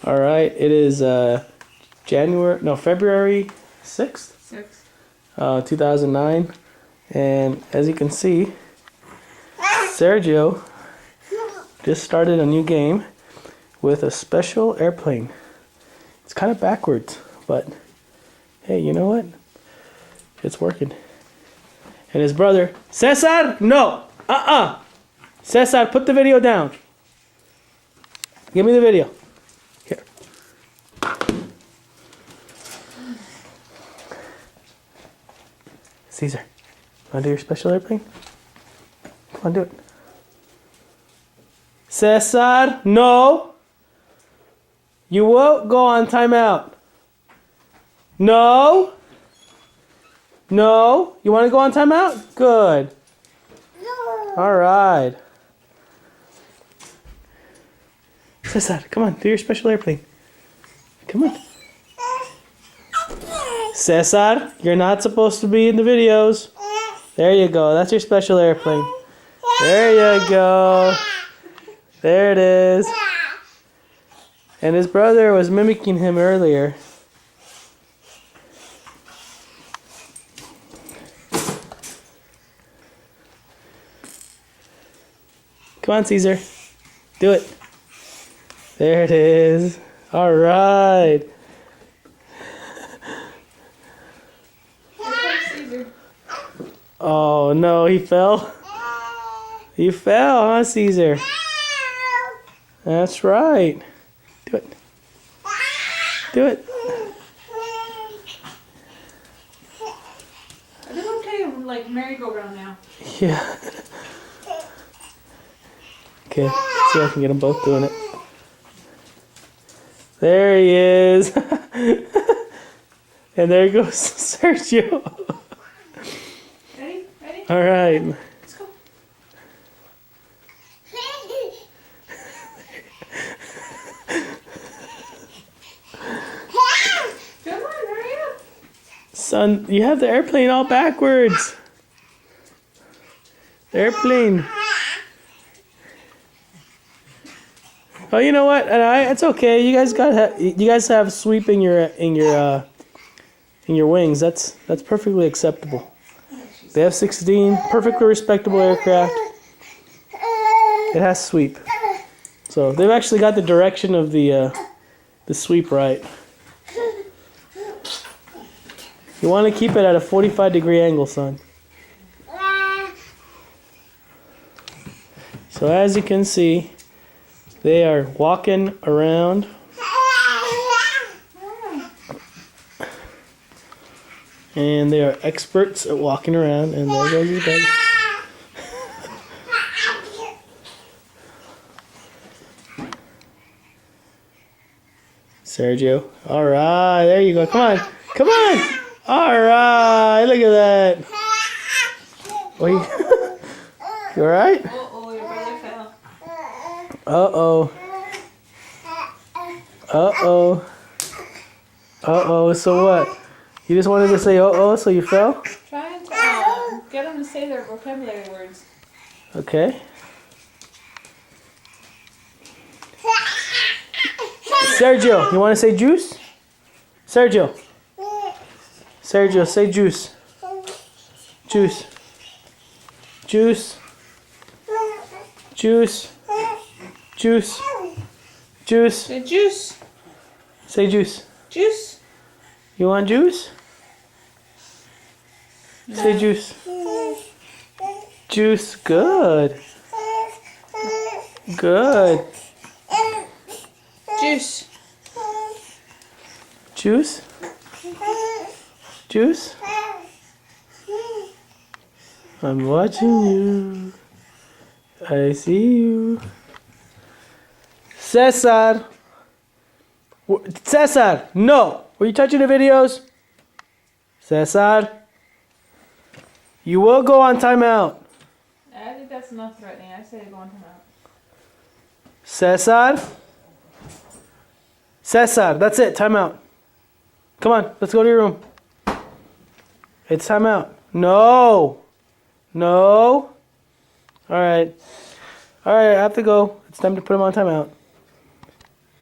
All right, it is February 6th, 2009. And as you can see, Sergio just started a new game with a special airplane. It's kind of backwards, but hey, you know what? It's working. And his brother, Cesar, no! Cesar, put the video down. Give me the video. Here. Caesar, want to do your special airplane? Come on, do it. Cesar, no! You won't go on timeout. No! No! You want to go on timeout? Good. All right. Cesar, come on, do your special airplane. Come on. Cesar, you're not supposed to be in the videos. There you go. That's your special airplane. There you go. There it is. And his brother was mimicking him earlier. Come on, Caesar. Do it. There it is. All right. Oh no, he fell. You fell, huh, Caesar? That's right. Do it. Do it. I think I'm taking like merry-go-round now. Yeah. Okay, see if I can get them both doing it. There he is. And there goes Sergio. Ready? Ready? All right. Let's go. Come on, hurry up. Son, you have the airplane all backwards. The airplane. Oh, you know what? It's okay. You guys have sweep in your wings. That's perfectly acceptable. The F-16, perfectly respectable aircraft. It has sweep. So they've actually got the direction of the sweep right. You want to keep it at a 45-degree angle, son. So as you can see, they are walking around. And they are experts at walking around. And there goes his dog. Sergio. All right, there you go. Come on. Come on. All right, look at that. What you all right? Uh-oh, your brother fell. Uh-oh. Uh-oh. Uh-oh, so what? You just wanted to say uh-oh, so you fell? Try and get them to say their vocabulary words. Okay. Sergio, you want to say juice? Sergio. Sergio, say juice. Juice. Juice. Juice. Juice. Juice. Say juice. Say juice. Juice. You want juice? Say juice. Juice. Good. Good. Juice. Juice. Juice. I'm watching you. I see you. Cesar. Cesar, no. Were you touching the videos? Cesar. You will go on timeout. I think that's enough threatening. I say go on timeout. Cesar. Cesar, that's it. Timeout. Come on, let's go to your room. It's timeout. No. No. All right. All right, I have to go. It's time to put him on timeout.